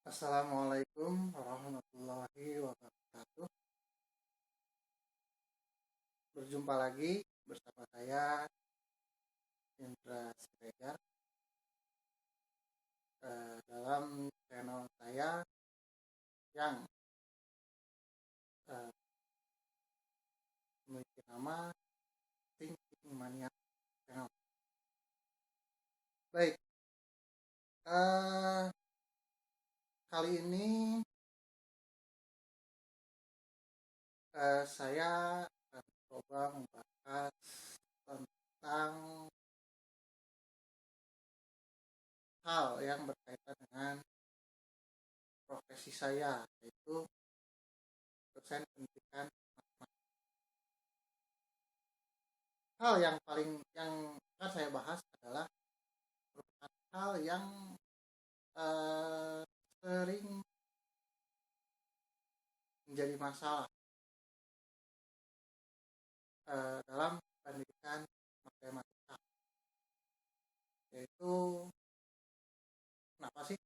Assalamualaikum warahmatullahi wabarakatuh. Berjumpa lagi bersama saya Indra Siregar dalam channel saya yang eh, memiliki nama Thinking Mania Channel. Baik, eh, kali ini saya akan coba membahas tentang hal yang berkaitan dengan profesi saya, yaitu dosen pendidikan matematika. Hal yang akan saya bahas adalah merupakan hal yang sering menjadi masalah dalam pendidikan matematika, yaitu kenapa sih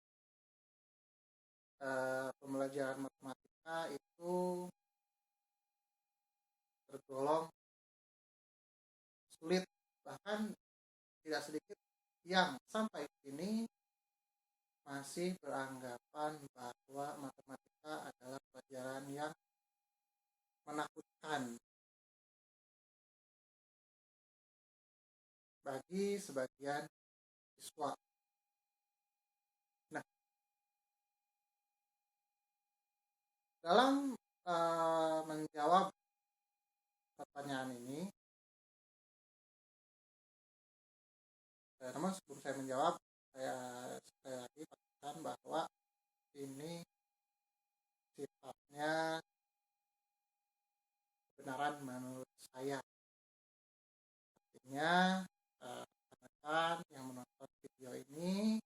pembelajaran matematika itu tergolong sulit, bahkan tidak sedikit yang sampai kini masih beranggapan bahwa matematika adalah pelajaran yang menakutkan bagi sebagian siswa. Nah, dalam menjawab pertanyaan ini, namun sebelum saya menjawab, saya sekali lagi katakan bahwa ini sifatnya kebenaran menurut saya. Artinya rekan-rekan yang menonton video ini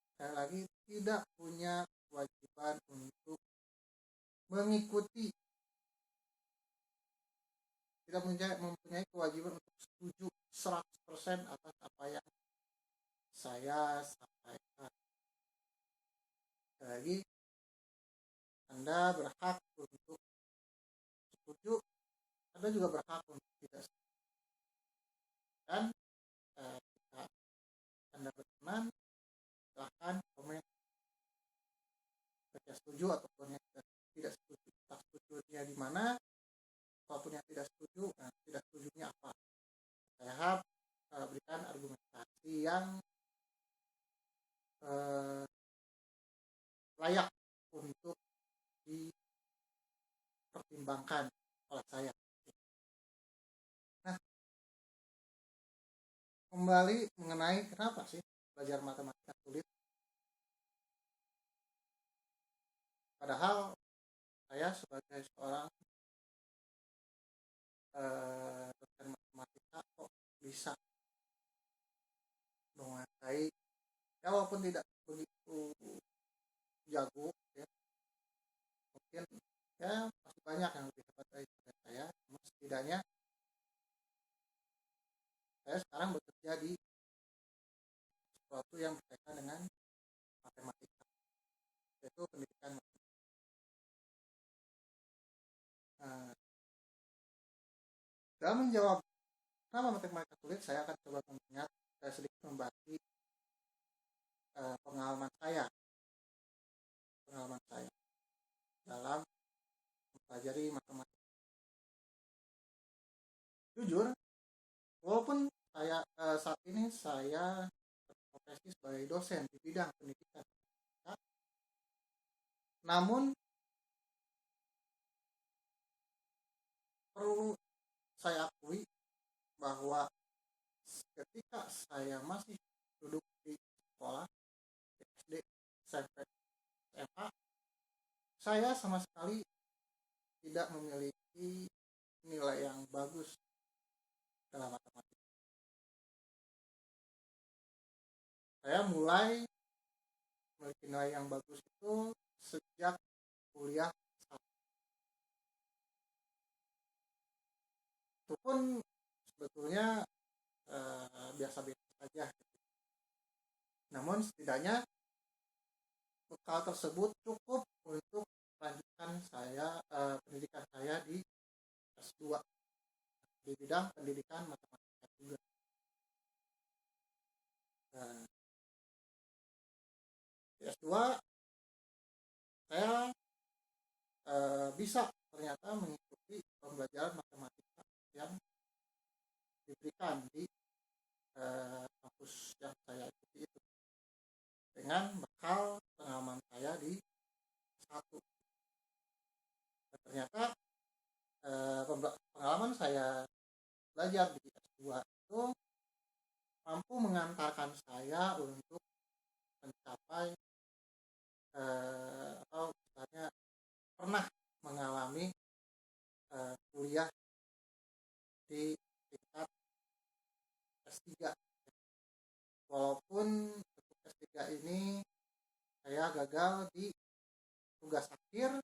sekali lagi tidak punya kewajiban untuk mengikuti, tidak mempunyai kewajiban untuk setuju 100% atas apa yang saya sampaikan. Sekali lagi, Anda berhak untuk setuju, Anda juga berhak untuk tidak setuju. Dan jika Anda berkenan, silahkan komen jika setuju ataupun yang tidak setuju. Tak setujunya di mana, apapun yang tidak setuju, tidak setujunya apa. Saya harap berikan argumentasi yang layak untuk dipertimbangkan oleh saya. Nah, kembali mengenai kenapa sih belajar matematika sulit. Padahal saya sebagai seorang dosen matematika kok bisa menguasai, ya walaupun tidak begitu jago ya, mungkin ya masih banyak yang lebih hebat dari saya, namun setidaknya saya sekarang bekerja di sesuatu yang berkaitan dengan matematika, yaitu pendidikan matematika. Dalam menjawab kenapa matematika sulit, saya akan coba mengingat sedikit membagi pengalaman saya dalam mempelajari matematika. Jujur, walaupun saya saat ini saya berprofesi sebagai dosen di bidang pendidikan matematika, namun perlu saya akui bahwa ketika saya masih duduk di sekolah SD, SMP, SMA, saya sama sekali tidak memiliki nilai yang bagus dalam matematika. Saya mulai memiliki nilai yang bagus itu sejak kuliah. Itu pun sebetulnya biasa-biasa saja. Namun setidaknya bekal tersebut cukup untuk melanjutkan pendidikan saya di S2 di bidang pendidikan matematika juga. Nah, di S2 saya bisa ternyata mengikuti pembelajaran matematika yang diberikan di kampus yang saya ikuti itu dengan bekal pengalaman saya di S1. Dan ternyata pengalaman saya belajar di S2 itu mampu mengantarkan saya untuk mencapai atau misalnya pernah mengalami kuliah di tingkat S3. Walaupun untuk S3 ini saya gagal di tugas akhir,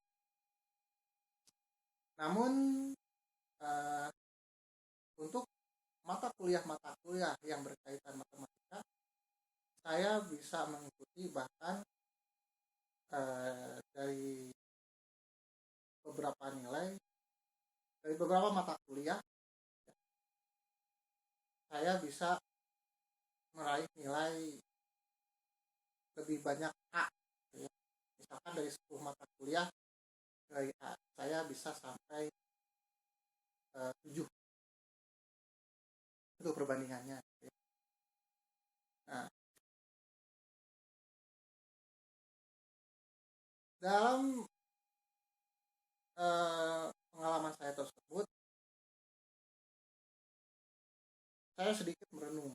namun untuk mata kuliah yang berkaitan matematika saya bisa mengikuti, bahkan dari beberapa nilai dari beberapa mata kuliah saya bisa meraih nilai lebih banyak A, ya. Misalkan dari 10 mata kuliah dari A saya bisa sampai 7 itu perbandingannya, ya. Nah, dalam pengalaman saya tersebut saya sedikit merenung.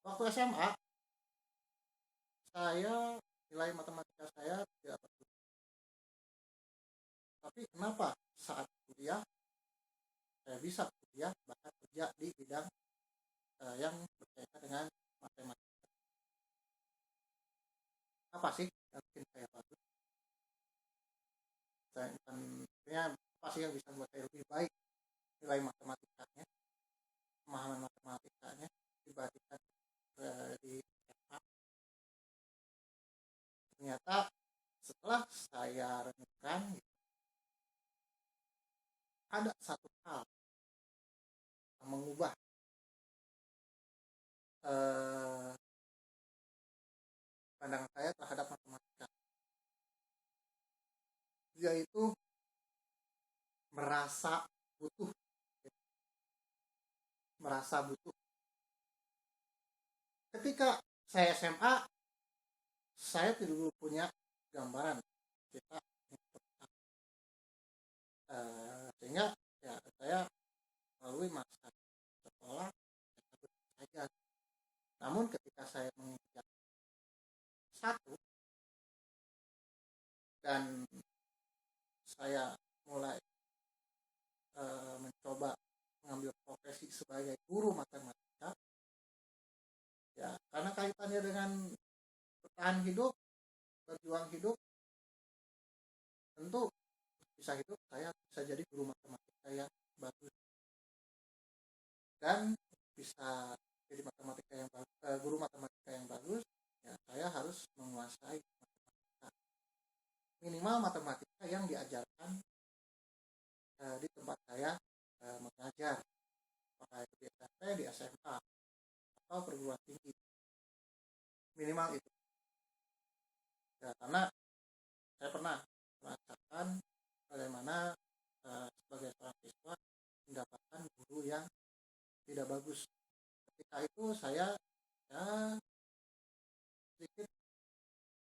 Waktu SMA saya nilai matematika saya tidak bagus, tapi kenapa saat kuliah saya bisa kuliah bahkan kerja di bidang yang berkaitan dengan matematika? Apa sih yang bikin saya bagus? Apa sih yang bisa membuat saya lebih baik nilai matematikanya, pemahaman matematikanya dibandingkan di SMA? Ternyata setelah saya renungkan, ada satu hal yang mengubah pandangan saya terhadap matematika, yaitu merasa butuh. Ketika saya SMA, saya tidak dulu punya gambaran kita sehingga ya saya melalui masa sekolah saja. Namun ketika saya menginjak satu dan saya mulai mencoba mengambil profesi sebagai guru matematika, ya karena kaitannya dengan bertahan hidup, berjuang hidup, tentu bisa hidup saya bisa jadi guru matematika yang bagus, dan bisa jadi guru matematika yang bagus, ya saya harus menguasai matematika, minimal matematika yang diajarkan di tempat saya mengajar, apakah itu di SMP, di SMA, atau perguruan tinggi, minimal itu. Ya, karena saya pernah merasakan bagaimana sebagai seorang siswa mendapatkan guru yang tidak bagus. Ketika itu saya sedikit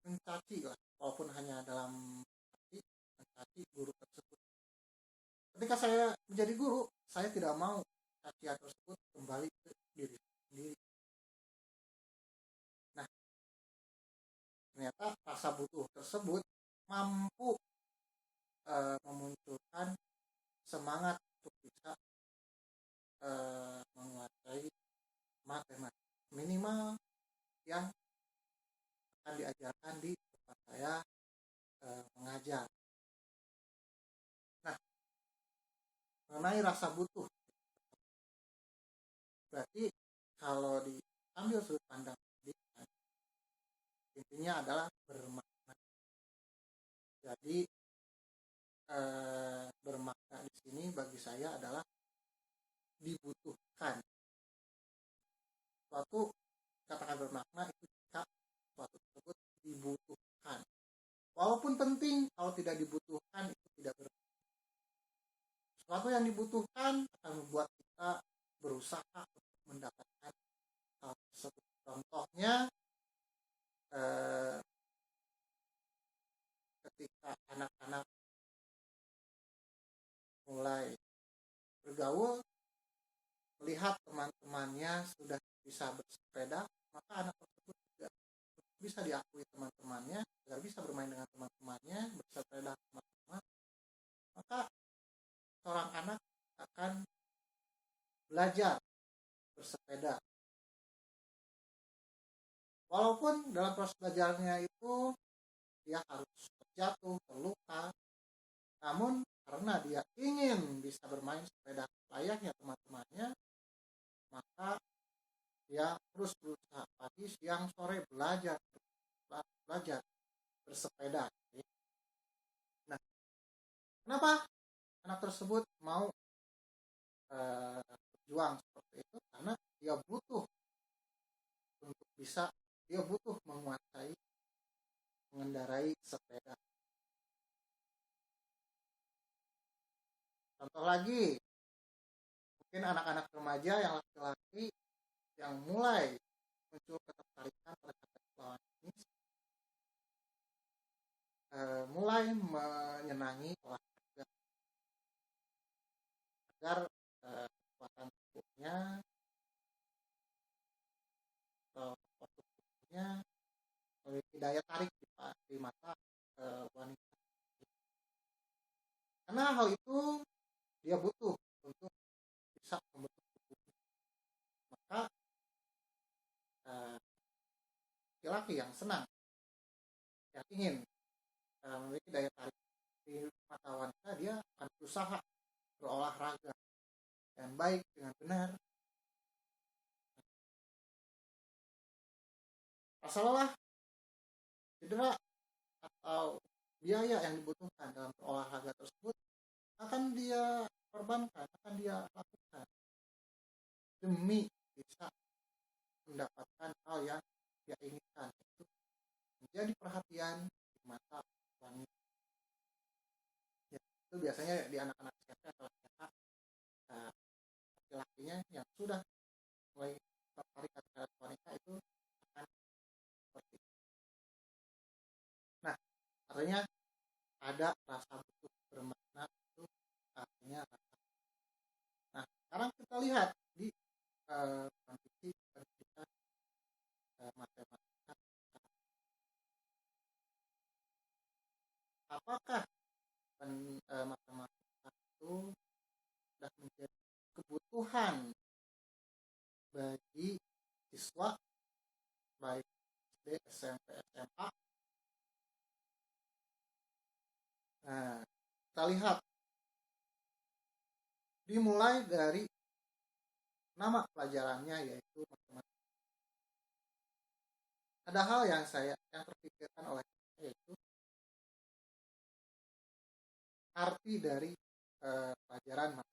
mencaci lah, walaupun hanya dalam hati, mencaci guru tersebut. Ketika saya menjadi guru, saya tidak mau cacian tersebut kembali ke diri sendiri. Nah, ternyata rasa butuh tersebut mampu memunculkan semangat untuk bisa menguasai matematika minimal yang akan diajarkan di tempat saya mengajar. Nah, mengenai rasa butuh, berarti kalau diambil sudut pandang pendidikan, intinya adalah bermakna. Jadi bermakna di sini bagi saya adalah dibutuhkan. Suatu katakan bermakna itu jika suatu tersebut dibutuhkan. Walaupun penting, kalau tidak dibutuhkan itu tidak bermakna. Sesuatu yang dibutuhkan akan membuat kita berusaha untuk mendapatkan hal tersebut. Contohnya ketika anak-anak mulai bergaul, melihat teman-temannya sudah bisa bersepeda, maka anak tersebut juga bisa diakui teman-temannya agar bisa bermain dengan teman-temannya, bersepeda teman-teman. Maka seorang anak akan belajar bersepeda. Walaupun dalam proses belajarnya itu dia harus terjatuh, terluka, namun karena dia ingin bisa bermain sepeda layaknya teman-temannya, maka dia terus berusaha pagi, siang, sore belajar bersepeda. Nah, kenapa anak tersebut mau berjuang seperti itu? Karena dia butuh untuk bisa, dia butuh mengendarai sepeda. Contoh lagi, mungkin anak-anak remaja yang laki-laki yang mulai muncul ketertarikan terhadap lawan jenis, mulai menyenangi olahraga agar kekuatan tubuhnya atau otot tubuhnya memiliki daya tarik di mata wanita. Karena hal itu dia butuh untuk bisa membentuk tubuhnya. Maka laki-laki yang senang, yang ingin memiliki daya tarik di mata wanita, dia akan berusaha berolahraga dengan baik, dengan benar. Rasa lelah, cedera, atau biaya yang dibutuhkan dalam berolahraga tersebut akan dia korbankan, akan dia lakukan demi bisa mendapatkan hal yang dia inginkan, itu menjadi perhatian di mata wanita. Ya, itu biasanya di anak-anak SMP atau SMA, laki-lakinya yang sudah mulai tertarik terhadap wanita itu akan seperti itu. Nah, artinya ada rasa butuh bermakna, itu artinya rasa. Nah, sekarang kita lihat di kondisi pendidikan matematika. Apakah matematika itu sudah menjadi kebutuhan bagi siswa baik SD, SMP, SMA? Nah, kita lihat dimulai dari nama pelajarannya, yaitu matematika. Ada hal yang terpikirkan oleh saya, yaitu arti dari pelajaran matematika.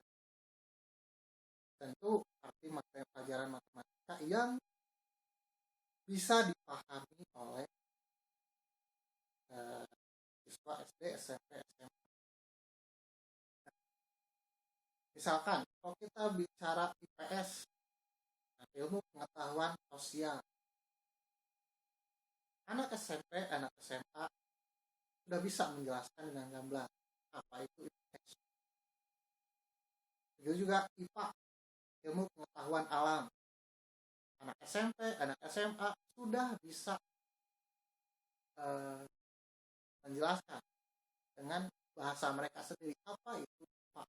Tentu arti pelajaran matematika yang bisa dipahami oleh siswa SD, SMP, SMA. Misalkan kalau kita bicara IPS, ilmu pengetahuan sosial, anak SMP, anak SMA sudah bisa menjelaskan dengan gamblang apa itu IPS. Begitu juga IPA, ilmu pengetahuan alam, anak SMP, anak SMA sudah bisa menjelaskan dengan bahasa mereka sendiri apa itu IPA.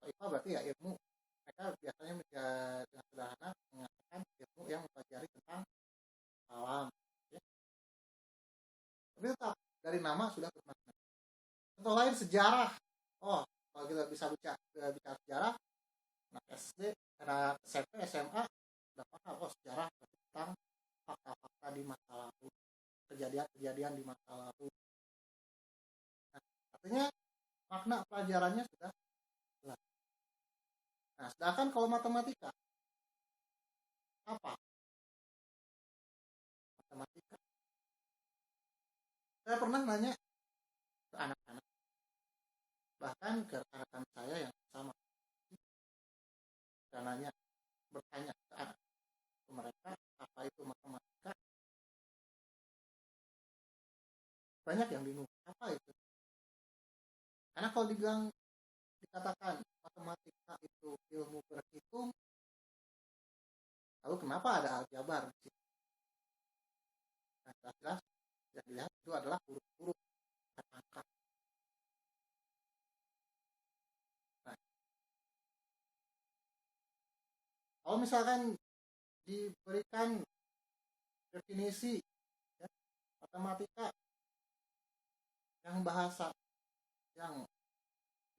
IPA berarti ya ilmu, mereka biasanya dengan sederhana mengatakan ilmu yang mempelajari tentang alam, ya. Tapi tetap dari nama sudah bermakna. Contoh lain sejarah. Oh, kalau kita bisa bicara sejarah, anak SD, anak SMP, SMA sudah paham, oh sejarah tentang fakta-fakta di masa lalu, kejadian-kejadian di masa lalu. artinya makna pelajarannya sudah jelas. Nah, sedangkan kalau matematika, apa matematika? Saya pernah nanya ke anak-anak, bahkan ke rekan saya yang sama, saya nanya, bertanya ke anak, ke mereka, apa itu matematika? Banyak yang bingung, apa itu? Karena kalau dikatakan matematika itu ilmu berhitung, lalu kenapa ada aljabar di situ? Nah, jelas-jelas yang dilihat itu adalah huruf-huruf angka. Nah, kalau misalkan diberikan definisi ya, matematika yang bahasa yang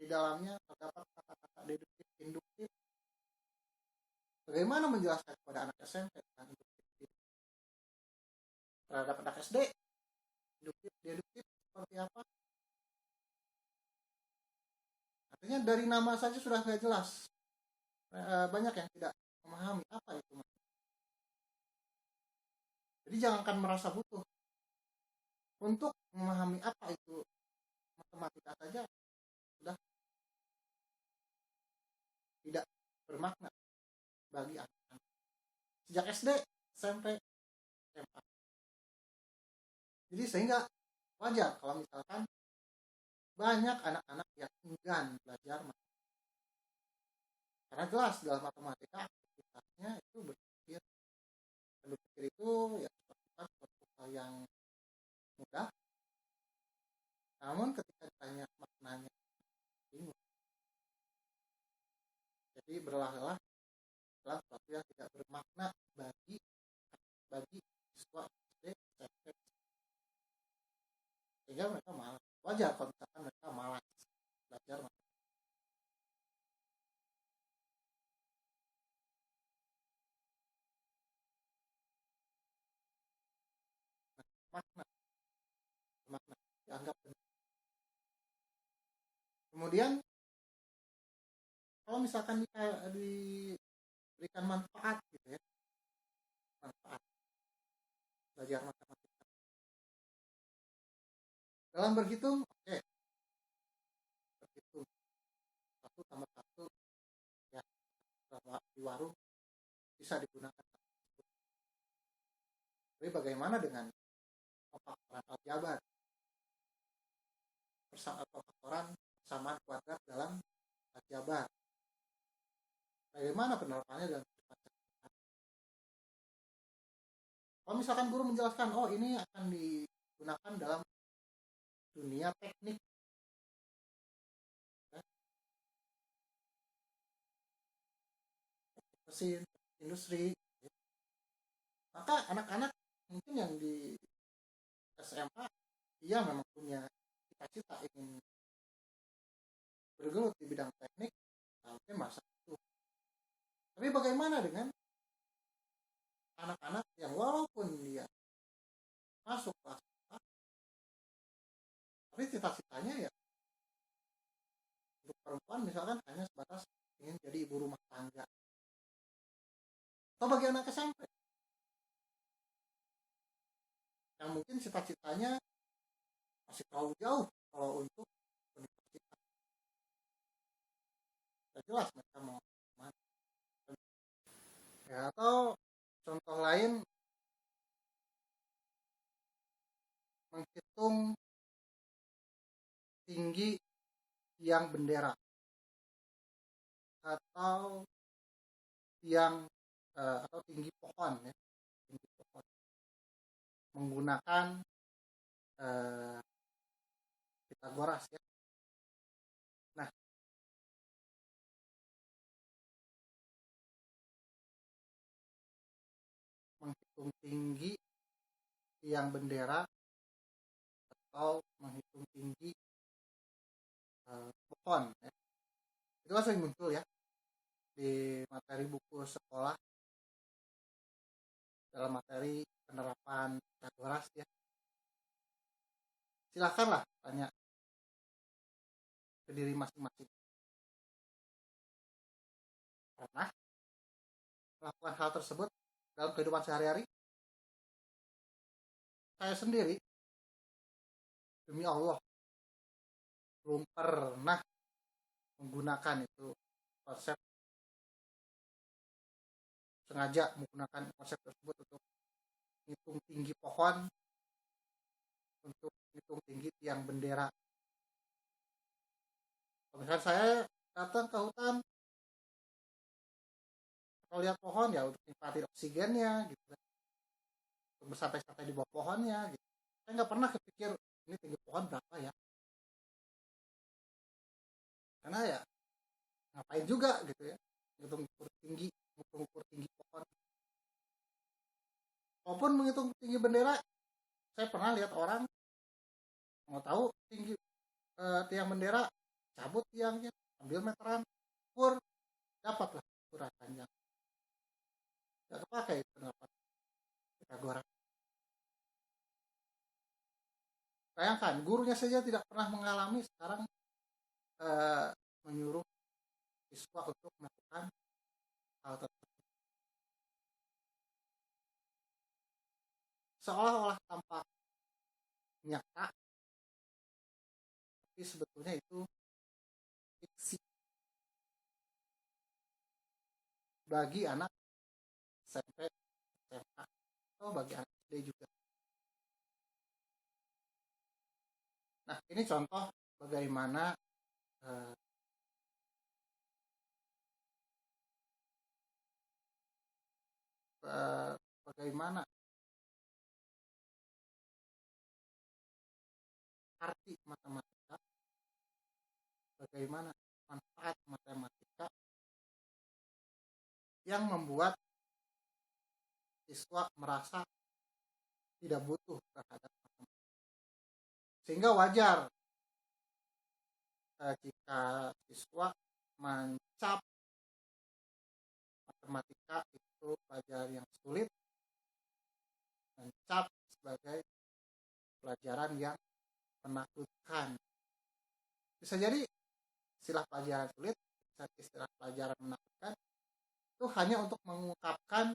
di dalamnya terdapat kata-kata deduktif, induktif, bagaimana menjelaskan kepada anak SMP tentang induktif terhadap anak SD? Induktif, deduktif seperti apa? Artinya dari nama saja sudah tidak jelas. Banyak yang tidak memahami apa itu. Jadi jangankan merasa butuh, untuk memahami apa itu matematika saja sudah tidak bermakna bagi anak-anak sejak SD, SMP, SMA. Jadi sehingga wajar kalau misalkan banyak anak-anak yang enggan belajar matematika. Karena jelas dalam matematika aktivitasnya itu berpikir. Dan berpikir itu ya seperti suatu hal yang mudah. Namun ketika ditanya maknanya bingung. Jadi berlah-lah dalam sesuatu yang tidak bermakna bagi siswa SD, SMP. Sehingga mereka malas. Wajar kalau misalkan mereka malas belajar makna dianggap benar. Kemudian kalau misalkan diberikan manfaat gitu ya, manfaat belajar matematika dalam berhitung, oke, berhitung 1 tambah 1 ya, di warung bisa digunakan. Tapi bagaimana dengan faktoran aljabar, faktoran persamaan kuadrat dalam aljabar? Bagaimana penerapannya dalam kehidupan? Kalau misalkan guru menjelaskan, oh ini akan digunakan dalam dunia teknik, ya, mesin, industri, ya, maka anak-anak mungkin yang di SMA dia memang punya cita-cita ingin bergelut di bidang teknik, mungkin masa itu. Tapi bagaimana dengan anak-anak yang walaupun dia masuk kelas 4, tapi cita-citanya ya untuk perempuan misalkan hanya sebatas ingin jadi ibu rumah tangga. Atau bagi anak SMP yang mungkin cita-citanya masih terlalu jauh kalau untuk universitas. Tidak jelas mereka mau kemana. Ya, atau contoh lain, menghitung tinggi tiang bendera atau atau tinggi pohon ya, tinggi pohon menggunakan Pitagoras ya. Nah, menghitung tinggi tiang bendera atau menghitung tinggi pohon ya. Itu kan sering muncul ya di materi buku sekolah dalam materi penerapan Pitagoras ya. Silakanlah tanya ke diri masing-masing. Pernah melakukan hal tersebut dalam kehidupan sehari-hari? Saya sendiri, demi Allah, belum pernah menggunakan itu konsep, sengaja menggunakan konsep tersebut untuk hitung tinggi pohon, untuk hitung tinggi tiang bendera. Kalau misalnya saya datang ke hutan, kalau lihat pohon ya untuk nikmatin oksigennya gitu kan, untuk bersantai-santai di bawah pohonnya gitu. Saya nggak pernah kepikir ini tinggi pohon berapa ya, karena ya ngapain juga gitu ya, mengukur tinggi, mengukur tinggi pohon. Walaupun menghitung tinggi bendera, saya pernah lihat orang mau tahu tinggi tiang bendera, cabut tiangnya, ambil meteran, ukur, dapatlah ukuran panjang. Tidak kepakai pendapat Pitagoras. Bayangkan, gurunya saja tidak pernah mengalami, sekarang menyuruh siswa untuk melakukan hal tersebut. Seolah-olah tampak nyata, tapi sebetulnya itu fiksi bagi anak SMP, SMA, atau bagi anak SD juga. Nah, ini contoh bagaimana bagaimana arti matematika, bagaimana manfaat matematika yang membuat siswa merasa tidak butuh terhadap matematika. Sehingga wajar jika siswa mencap matematika itu pelajaran yang sulit, mencap sebagai pelajaran yang menakutkan. Bisa jadi istilah pelajaran sulit, istilah pelajaran menakutkan itu hanya untuk mengungkapkan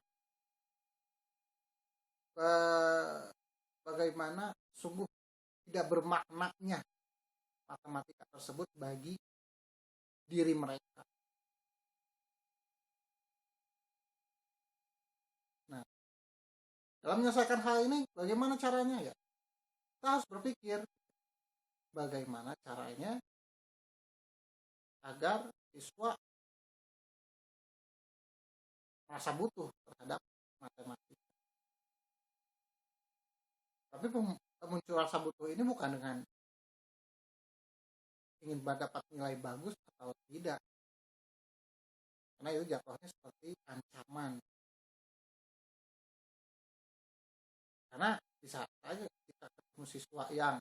bagaimana sungguh tidak bermaknanya matematika tersebut bagi diri mereka. Nah, dalam menyelesaikan hal ini bagaimana caranya ya? Kita harus berpikir bagaimana caranya agar siswa merasa butuh terhadap matematika. Tapi muncul rasa butuh ini bukan dengan ingin dapat nilai bagus atau tidak, karena itu jatuhnya seperti ancaman. Karena bisa saja kita ketemu siswa yang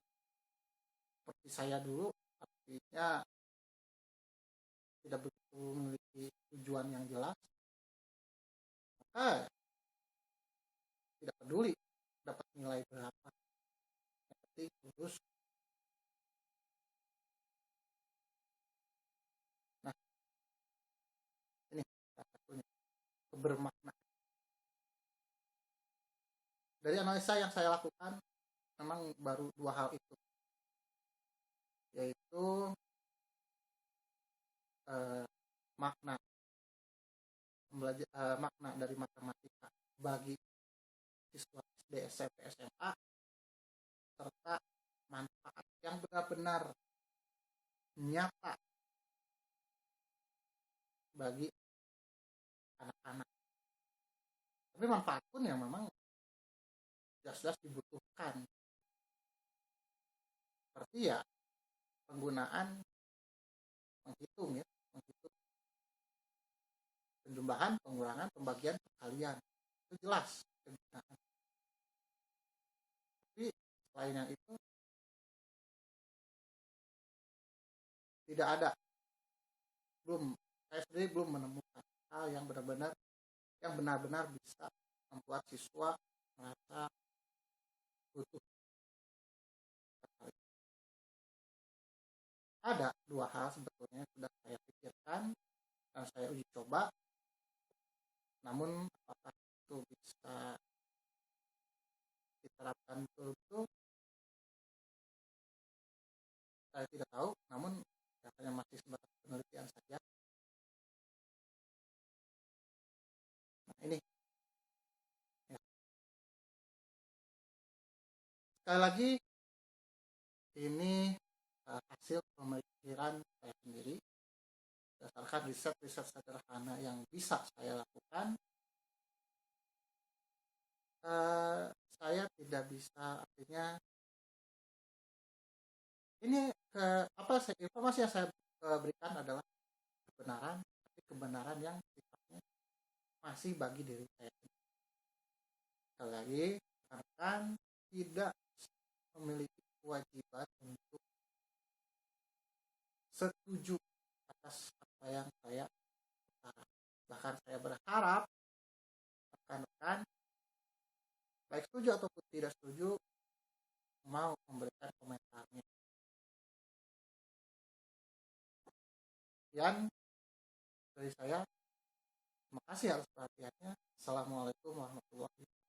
seperti saya dulu, artinya tidak begitu memiliki tujuan yang jelas, maka tidak peduli dapat nilai berapa, yang penting lulus. Nah, ini salah satunya, kebermaknaan. Dari analisa yang saya lakukan, memang baru dua hal itu, yaitu makna makna dari matematika bagi siswa SD, SMP, SMA, serta manfaat yang benar-benar nyata bagi anak-anak. Tapi manfaat pun yang memang jelas-jelas dibutuhkan, seperti ya penggunaan menghitung penjumlahan, pengurangan, pembagian, perkalian, itu jelas kegunaan. Tapi selain yang itu tidak ada, saya sendiri belum menemukan hal yang benar-benar bisa membuat siswa merasa butuh. ada dua hal sebetulnya yang sudah saya pikirkan dan saya uji coba, namun apakah itu bisa diterapkan betul-betul saya tidak tahu, namun katanya masih sebatas penelitian saja. Nah ini ya. Sekali lagi ini hasil pemikiran saya sendiri berdasarkan riset-riset sederhana yang bisa saya lakukan. Saya tidak bisa, artinya ini informasi yang saya berikan adalah kebenaran, tapi kebenaran yang sifatnya masih bagi diri saya. Sekali lagi, rekan tidak memiliki kewajiban untuk setuju atas apa yang saya utarakan. Bahkan saya berharap rekan-rekan baik setuju ataupun tidak setuju mau memberikan komentarnya. Sekian dari saya. Terima kasih atas perhatiannya. Assalamualaikum warahmatullahi wabarakatuh.